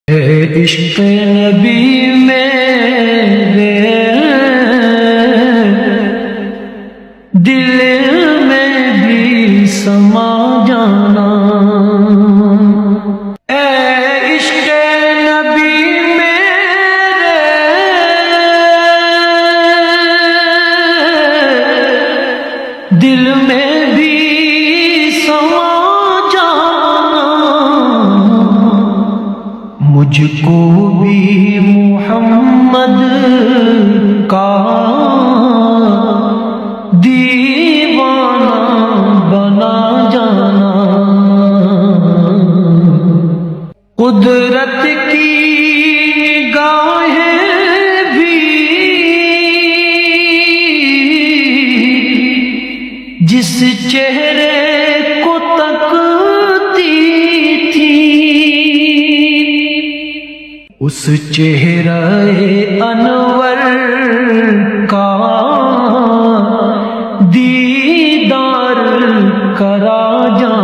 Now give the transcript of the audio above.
عشق نبی میرے دل میں بھی سما جانا، اے عشق نبی میرے دل میں بھی سما جانا، مجھ کو بھی محمد کا دیوانہ بنا جانا، قدرت کی نگاہیں بھی جس چہرے کو تکتی تھی، اس چہرہ انور کا دیدار کرا جانا۔